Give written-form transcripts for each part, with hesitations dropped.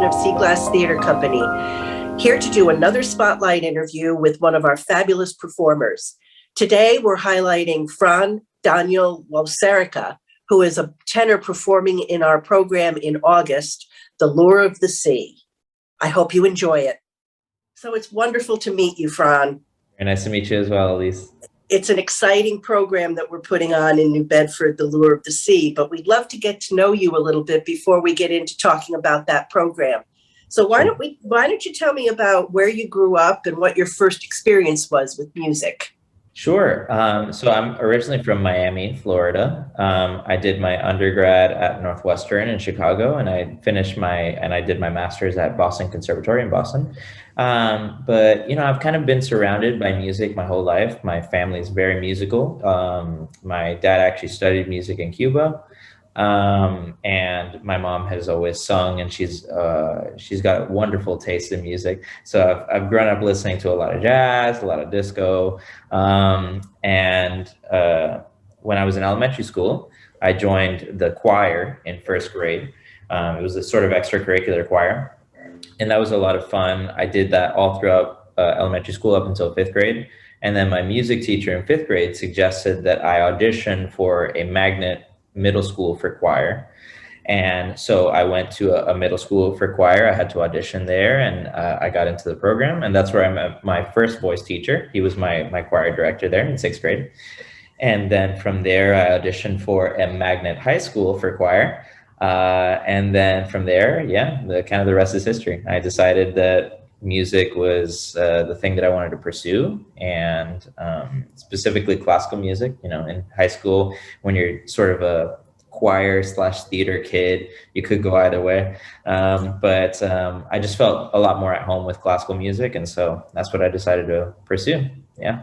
president of Sea Glass Theater Company, here to do another spotlight interview with one of our fabulous performers. Today, we're highlighting Fran Daniel Laucerica, who is a tenor performing in our program in August, The Lure of the Sea. I hope you enjoy it. So it's wonderful to meet you, Fran. Very nice to meet you as well, Elise. It's an exciting program that we're putting on in New Bedford, The Lure of the Sea, but we'd love to get to know you a little bit before we get into talking about that program. So why don't you tell me about where you grew up and what your first experience was with music? Sure. So I'm originally from Miami, Florida. I did my undergrad at Northwestern in Chicago, and I did my master's at Boston Conservatory in Boston. But I've kind of been surrounded by music my whole life. My family is very musical. My dad actually studied music in Cuba. And my mom has always sung, and she's got a wonderful taste in music. So I've grown up listening to a lot of jazz, a lot of disco. And when I was in elementary school, I joined the choir in first grade. It was a sort of extracurricular choir, and that was a lot of fun. I did that all throughout elementary school up until fifth grade. And then my music teacher in fifth grade suggested that I audition for a magnet middle school for choir. And so I went to a middle school for choir. I had to audition there, and I got into the program. And that's where I met my first voice teacher. He was my choir director there in sixth grade. And then from there, I auditioned for a magnet high school for choir. And then from there, the rest is history. I decided that music was the thing that I wanted to pursue, and specifically classical music. In high school, when you're sort of a choir/theater kid, you could go either way. But I just felt a lot more at home with classical music, and so that's what I decided to pursue. Yeah.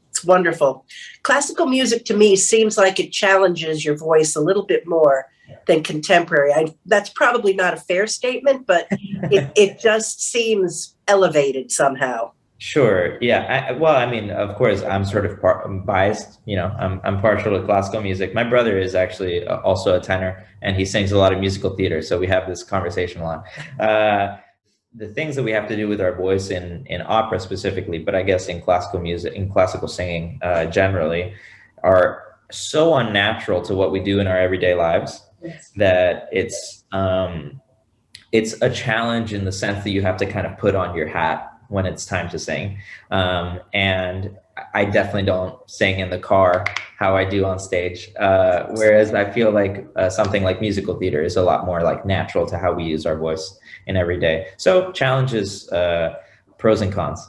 It's wonderful. Classical music to me seems like it challenges your voice a little bit more than contemporary. That's probably not a fair statement, but it just seems elevated somehow. Sure. Yeah. Of course, I'm sort of biased. I'm partial to classical music. My brother is actually also a tenor, and he sings a lot of musical theater. So we have this conversation a lot. The things that we have to do with our voice in opera specifically, but I guess in classical music, in classical singing generally, are so unnatural to what we do in our everyday lives. Yes. That it's a challenge in the sense that you have to kind of put on your hat when it's time to sing. And I definitely don't sing in the car how I do on stage. Whereas I feel like something like musical theater is a lot more like natural to how we use our voice in every day. So challenges, pros and cons,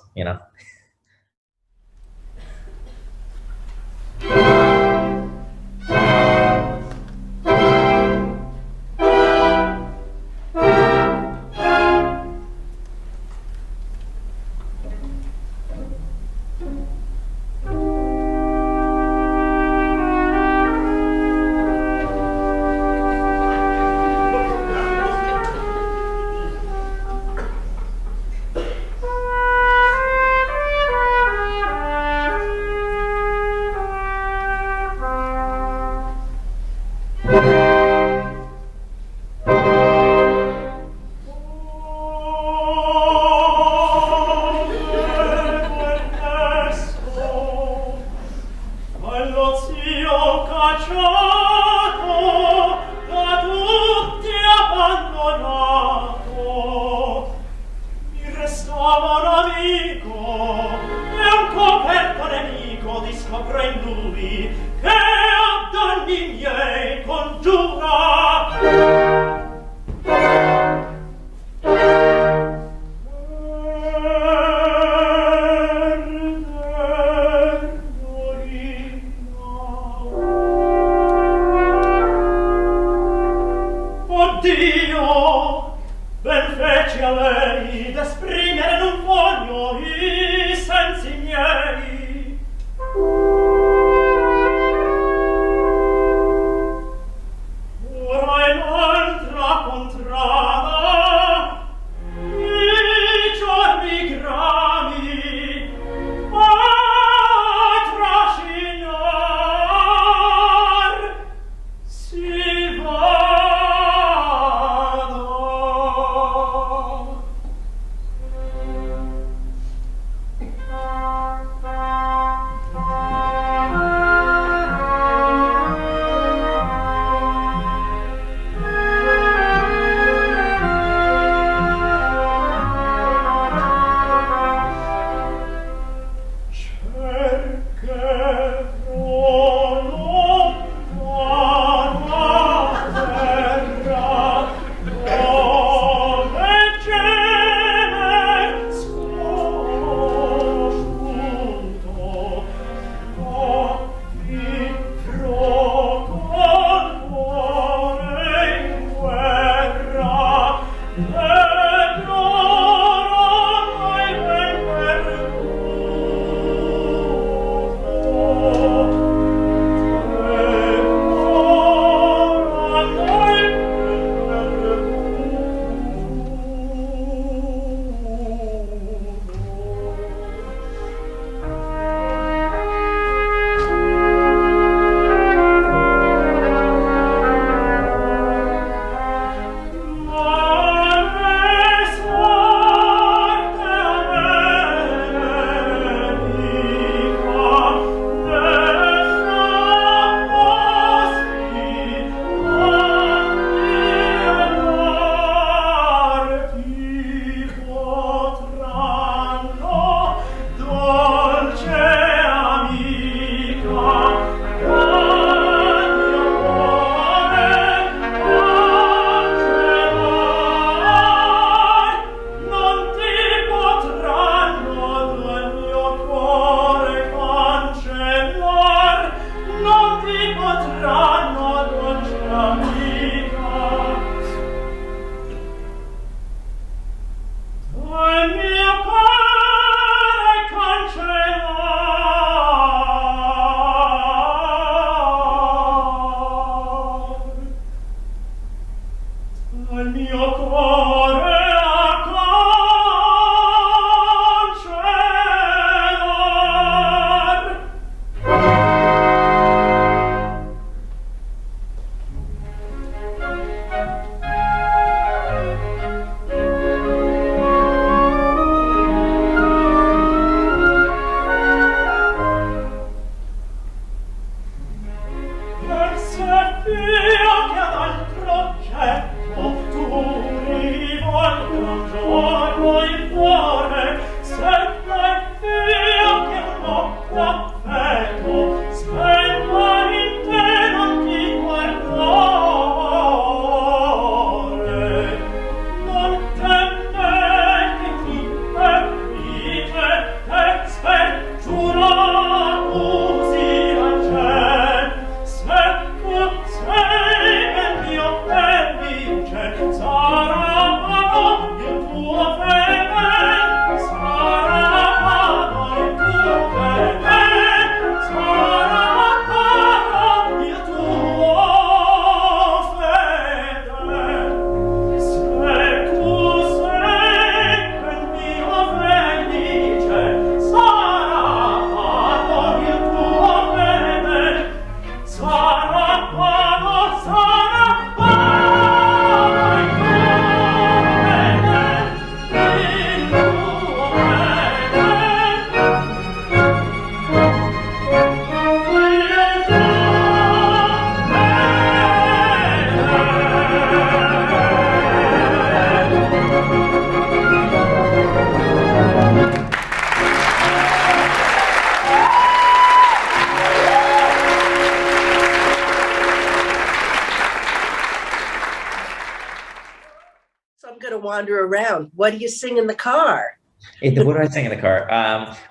wander around. What do you sing in the car? What do I sing in the car?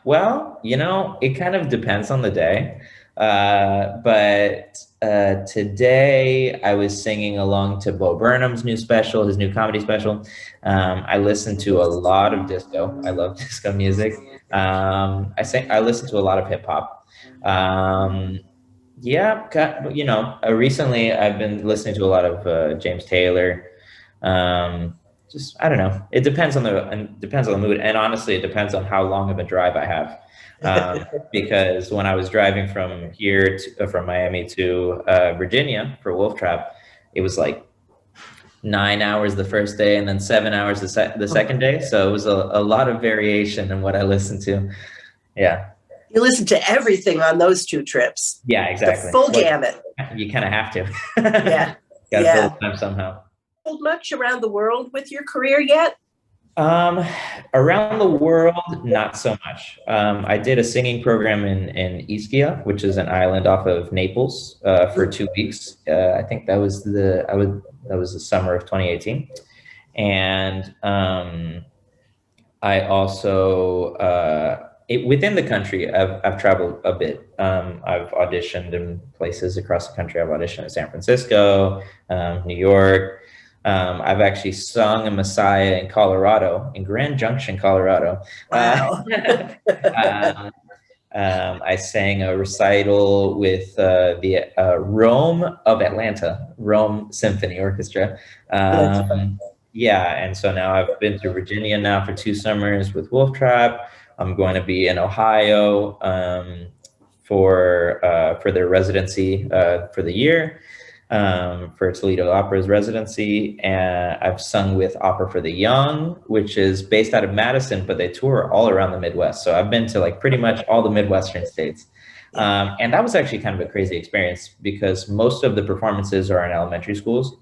Well, it kind of depends on the day. But today I was singing along to Bo Burnham's new special, his new comedy special. I listen to a lot of disco. I love disco music. I listen to a lot of hip hop. Yeah, recently I've been listening to a lot of James Taylor. Um, just I don't know. It depends on the mood, and honestly, it depends on how long of a drive I have. Because when I was driving from Miami to Virginia for Wolf Trap, it was like 9 hours the first day, and then 7 hours the second day. So it was a lot of variation in what I listened to. Yeah. You listen to everything on those 2 trips. Yeah, The exactly. full Well, gamut. you kind of have to. Yeah. Got to fill Yeah. the time somehow. Much around the world with your career yet? Around the world, not so much. I did a singing program in Ischia, which is an island off of Naples, for 2 weeks. I think that was the summer of 2018. And I also within the country, I've traveled a bit. I've auditioned in places across the country. I've auditioned in San Francisco, New York. I've actually sung a Messiah in Colorado, in Grand Junction, Colorado. Wow. I sang a recital with the Rome Symphony Orchestra. That's fun. Yeah, and so now I've been to Virginia now for 2 summers with Wolf Trap. I'm going to be in Ohio for their residency for the year, for Toledo Opera's residency. And I've sung with Opera for the Young, which is based out of Madison, but they tour all around the Midwest. So I've been to like pretty much all the Midwestern states. And that was actually kind of a crazy experience because most of the performances are in elementary schools.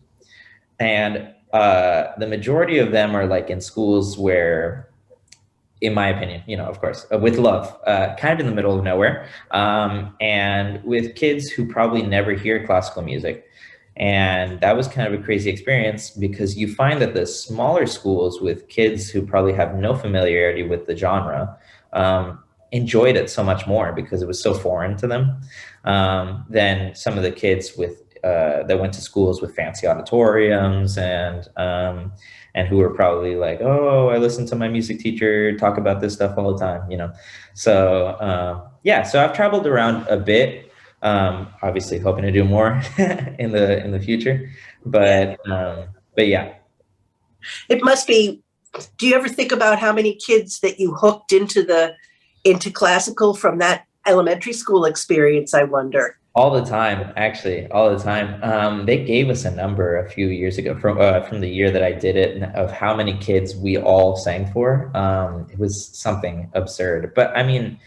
And the majority of them are like in schools where, in my opinion, of course, with love, kind of in the middle of nowhere, and with kids who probably never hear classical music. And that was kind of a crazy experience because you find that the smaller schools with kids who probably have no familiarity with the genre enjoyed it so much more because it was so foreign to them, than some of the kids that went to schools with fancy auditoriums and who were probably like, oh, I listen to my music teacher talk about this stuff all the time, So yeah, so I've traveled around a bit, obviously hoping to do more in the future, but yeah. It must be. Do you ever think about how many kids that you hooked into classical from that elementary school experience? I wonder. All the time, actually, all the time. They gave us a number a few years ago from the year that I did it of how many kids we all sang for. It was something absurd, but I mean,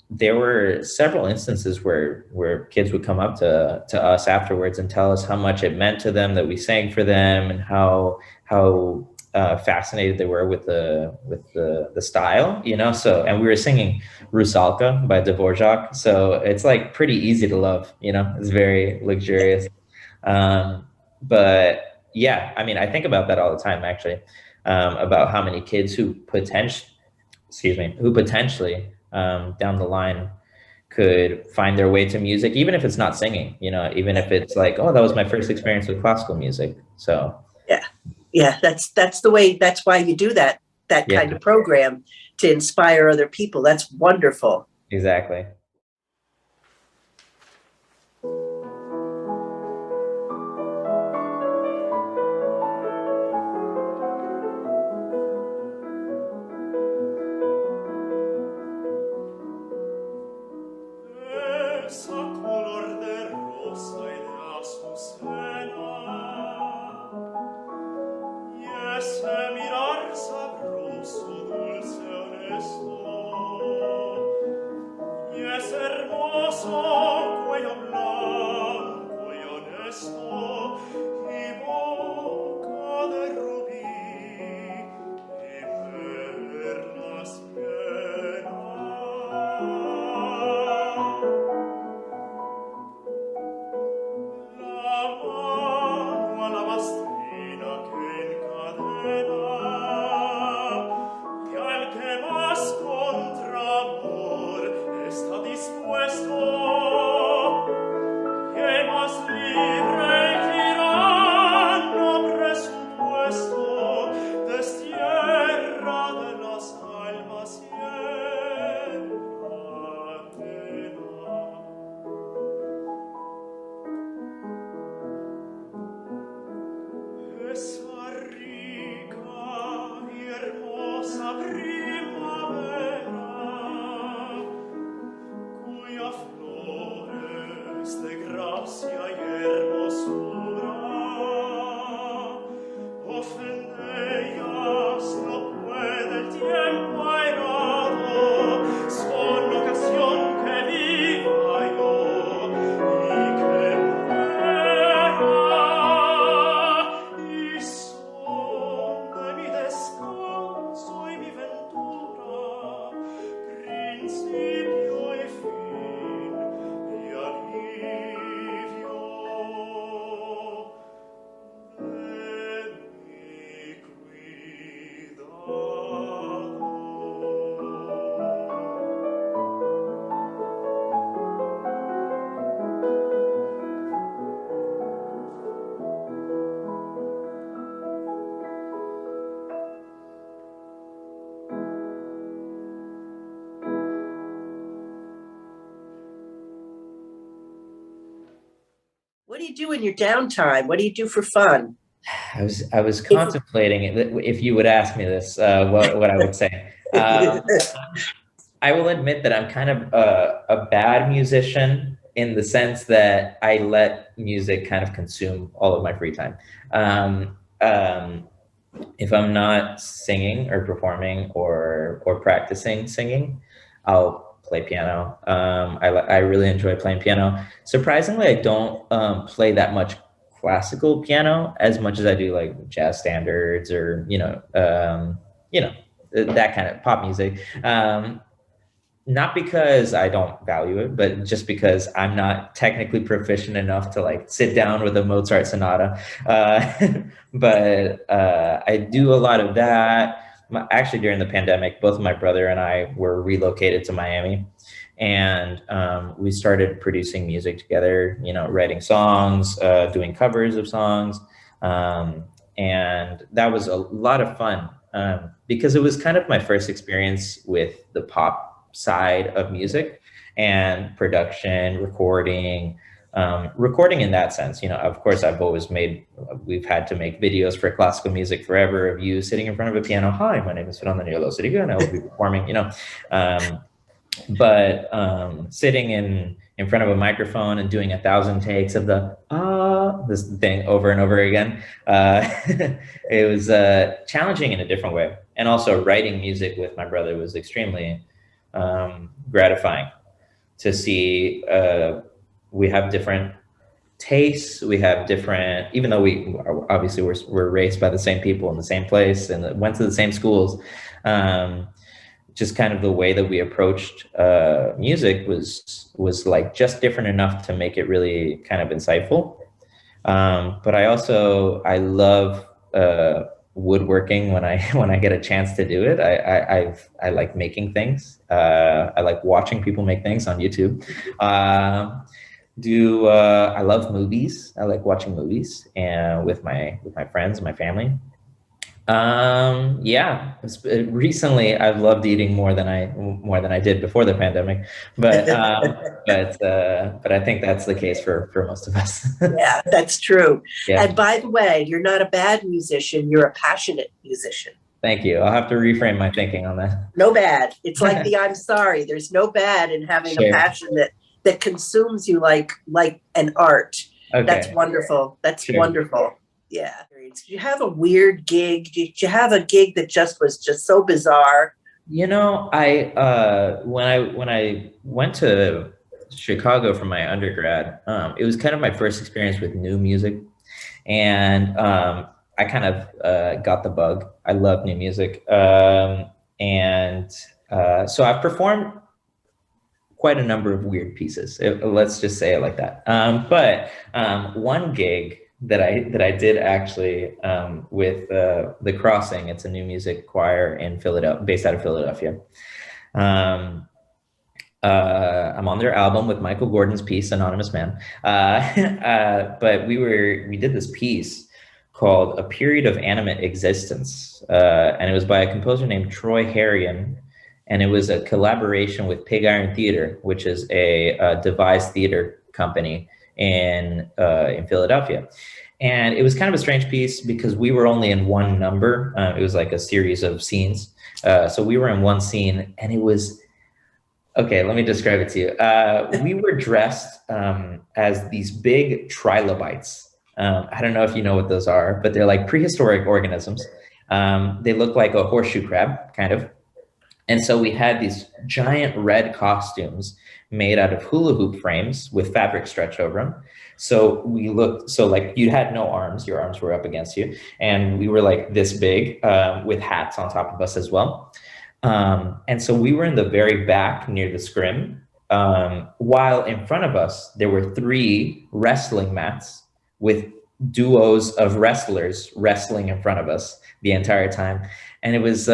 there were several instances where kids would come up to us afterwards and tell us how much it meant to them that we sang for them and how fascinated they were with the style, So, and we were singing Rusalka by Dvorak, so it's like pretty easy to love, It's very luxurious. But yeah, I mean, I think about that all the time, actually, about how many kids who potentially down the line could find their way to music, even if it's not singing, even if it's like, oh, that was my first experience with classical music. So yeah, that's the way. That's why you do that kind of program, to inspire other people. That's wonderful. Exactly. What do you do in your downtime? What do you do for fun? I was contemplating if you would ask me this, what I would say. I will admit that I'm kind of a bad musician in the sense that I let music kind of consume all of my free time. Um, um, if I'm not singing or performing or practicing singing, I'll play piano. I really enjoy playing piano. Surprisingly, I don't play that much classical piano as much as I do like jazz standards or you know that kind of pop music. Not because I don't value it, but just because I'm not technically proficient enough to like sit down with a Mozart sonata. But I do a lot of that. Actually, during the pandemic, both my brother and I were relocated to Miami, and we started producing music together. You know, writing songs, doing covers of songs, and that was a lot of fun because it was kind of my first experience with the pop side of music and production, recording in that sense. You know, of course, we've had to make videos for classical music forever of you sitting in front of a piano. Hi, my name is Fran Daniel Laucerica, and I will be performing, um, but sitting in front of a microphone and doing 1,000 takes of this thing over and over again, it was challenging in a different way. And also writing music with my brother was extremely gratifying to see. We have different tastes. We have different, even though we obviously we're raised by the same people in the same place and went to the same schools. Just kind of the way that we approached music was like just different enough to make it really kind of insightful. But I love woodworking when I get a chance to do it. I like making things. I like watching people make things on YouTube. I love movies. I like watching movies and with my friends, my family. Yeah, recently I've loved eating more than I did before the pandemic, but but I think that's the case for most of us. Yeah, that's true. Yeah. And by the way, you're not a bad musician, you're a passionate musician. Thank you. I'll have to reframe my thinking on that. No bad. It's like the I'm sorry. There's no bad in having Sure. a passion that consumes you like an art. Okay. That's wonderful. That's Sure. wonderful. Yeah. Did you have a weird gig? Did you have a gig that was just so bizarre? You know, when I went to Chicago for my undergrad, it was kind of my first experience with new music, and I kind of got the bug. I love new music, and so I've performed quite a number of weird pieces. Let's just say it like that. But one gig that I did actually with the Crossing. It's a new music choir in Philadelphia, based out of Philadelphia. I'm on their album with Michael Gordon's piece, Anonymous Man. But we did this piece called A Period of Animate Existence. And it was by a composer named Troy Harrion. And it was a collaboration with Pig Iron Theater, which is a devised theater company in Philadelphia. And it was kind of a strange piece because we were only in one number. It was like a series of scenes. So we were in one scene, and it was, okay, let me describe it to you. We were dressed as these big trilobites. I don't know if you know what those are, but they're like prehistoric organisms. They look like a horseshoe crab, kind of. And so we had these giant red costumes made out of hula hoop frames with fabric stretched over them. So we looked, so like you had no arms, your arms were up against you. And we were like this big with hats on top of us as well. And so we were in the very back near the scrim, while in front of us, there were 3 wrestling mats with duos of wrestlers wrestling in front of us the entire time. And it was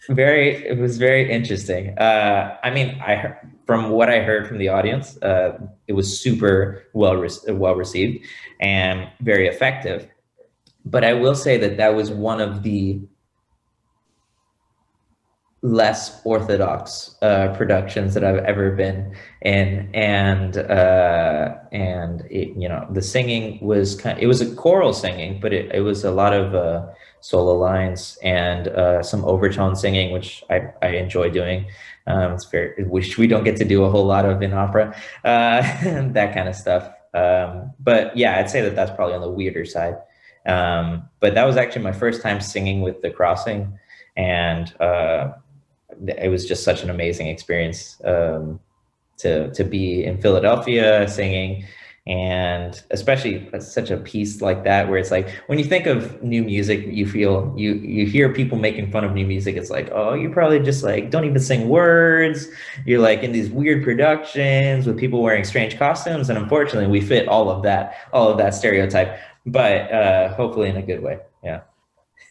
very interesting. I mean, from what I heard from the audience, it was super well received and very effective. But I will say that was one of the less orthodox productions that I've ever been in, and it, the singing was it was a choral singing, but it was a lot of solo lines and some overtone singing, which I enjoy doing. It's very, which we don't get to do a whole lot of in opera, that kind of stuff. But yeah, I'd say that that's probably on the weirder side. But that was actually my first time singing with the Crossing, and it was just such an amazing experience to be in Philadelphia singing, and especially such a piece like that where it's like when you think of new music, you feel you hear people making fun of new music. It's like, oh, you probably just like don't even sing words. You're like in these weird productions with people wearing strange costumes, and unfortunately, we fit all of that stereotype, but hopefully in a good way. Yeah.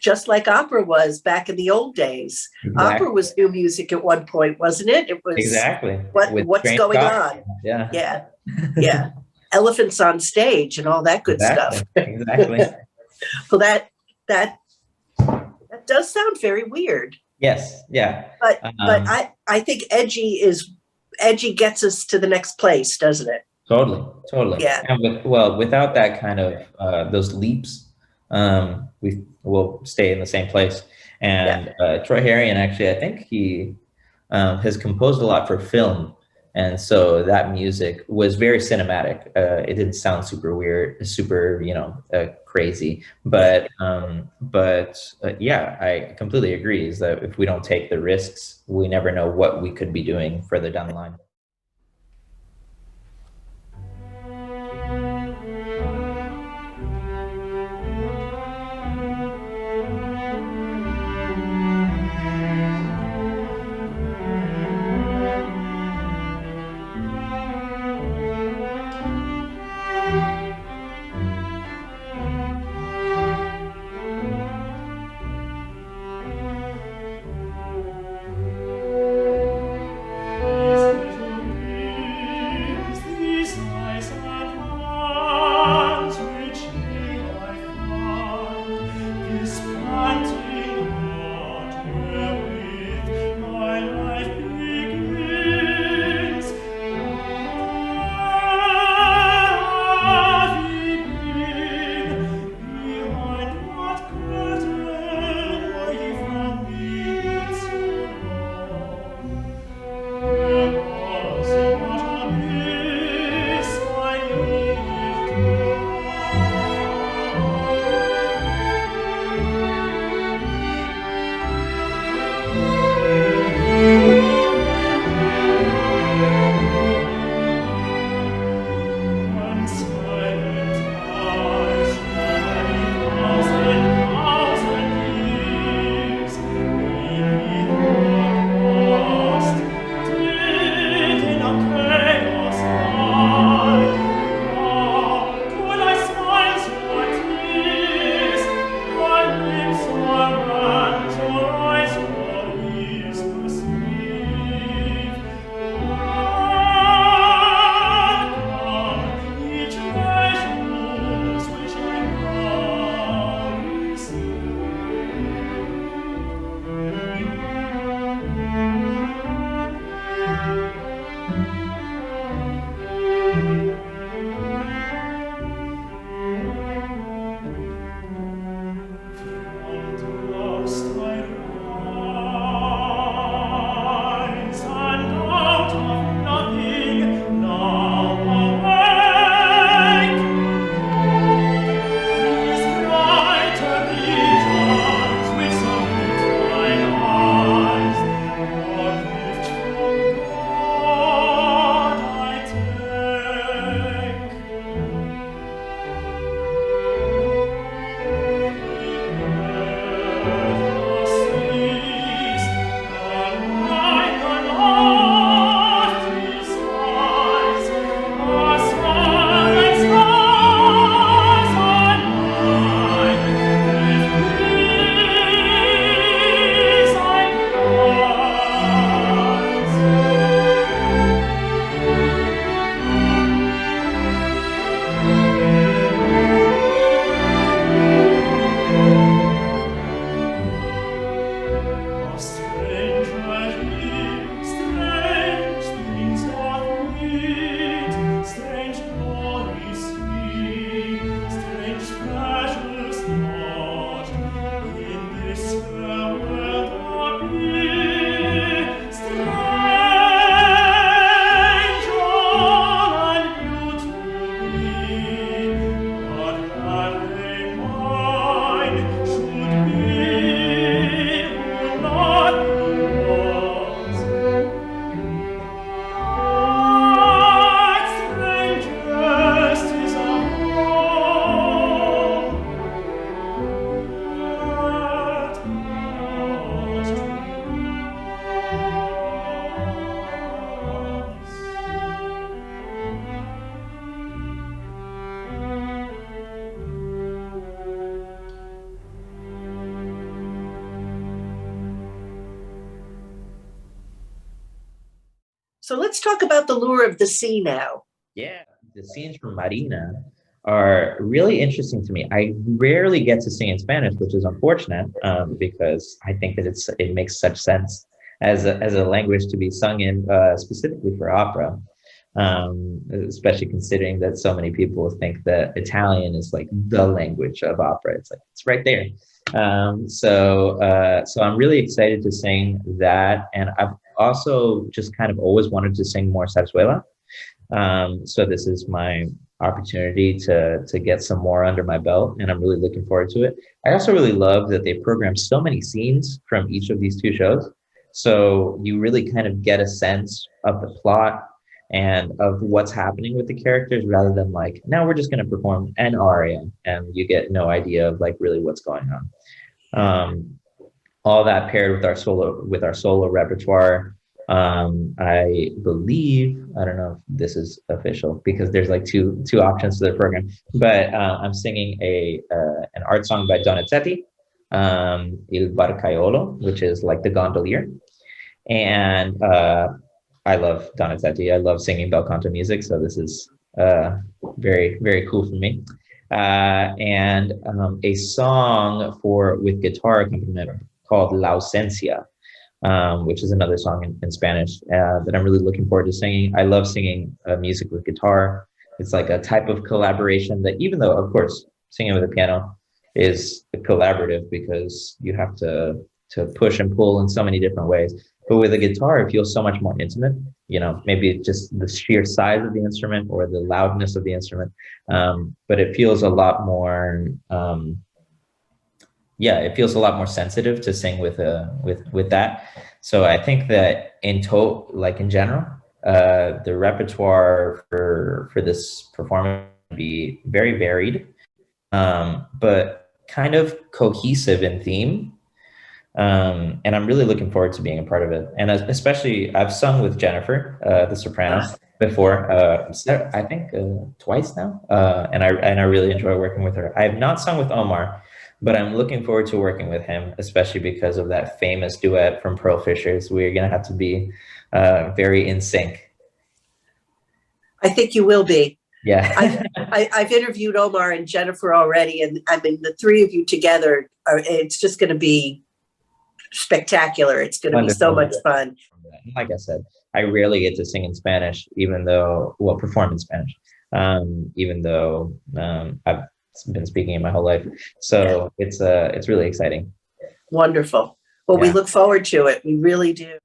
Just like opera was back in the old days. Exactly. Opera was new music at one point, wasn't it? It was exactly what's going on. Yeah. Elephants on stage and all that good stuff. Exactly. Well, that does sound very weird. Yes. Yeah. But I think edgy gets us to the next place, doesn't it? Totally. Yeah. And without that kind of those leaps, we will stay in the same place. And Troy Harrion, actually, I think he has composed a lot for film, and so that music was very cinematic. It didn't sound super weird, super crazy, but yeah, I completely agree. Is that if we don't take the risks, we never know what we could be doing further down the line. So let's talk about the lure of the sea now. Yeah, the scenes from Marina are really interesting to me. I rarely get to sing in Spanish, which is unfortunate, because I think that it makes such sense as a language to be sung in, specifically for opera. Especially considering that so many people think that Italian is like the language of opera. It's like it's right there. So I'm really excited to sing that, and I've also just kind of always wanted to sing more zarzuela. So this is my opportunity to get some more under my belt, and I'm really looking forward to it. I also really love that they programmed so many scenes from each of these two shows, so you really kind of get a sense of the plot and of what's happening with the characters, rather than like, now we're just going to perform an aria and you get no idea of like really what's going on. All that paired with our solo repertoire. I believe, I don't know if this is official because there's like two options to the program, but I'm singing an art song by Donizetti, Il Barcaiolo, which is like the gondolier. And I love Donizetti. I love singing bel canto music, so this is very, very cool for me. And a song with guitar accompaniment called La Ausencia, which is another song in Spanish that I'm really looking forward to singing. I love singing music with guitar. It's like a type of collaboration that, even though, of course, singing with a piano is collaborative because you have to push and pull in so many different ways. But with a guitar, it feels so much more intimate. You know, maybe just the sheer size of the instrument or the loudness of the instrument, but it feels a lot more. It feels a lot more sensitive to sing with that. So I think that in general, the repertoire for this performance will be very varied, but kind of cohesive in theme. And I'm really looking forward to being a part of it. And especially, I've sung with Jennifer, the soprano, before. I think twice now, and I really enjoy working with her. I have not sung with Omar, but I'm looking forward to working with him, especially because of that famous duet from Pearl Fishers. We're gonna have to be very in sync. I think you will be. Yeah. I've interviewed Omar and Jennifer already, and I mean, the three of you together, it's just going to be spectacular. It's going to be so much fun. Like I said, I rarely get to sing in Spanish, perform in Spanish, even though I've been speaking it my whole life. So it's really exciting. Wonderful. Well, we look forward to it. We really do.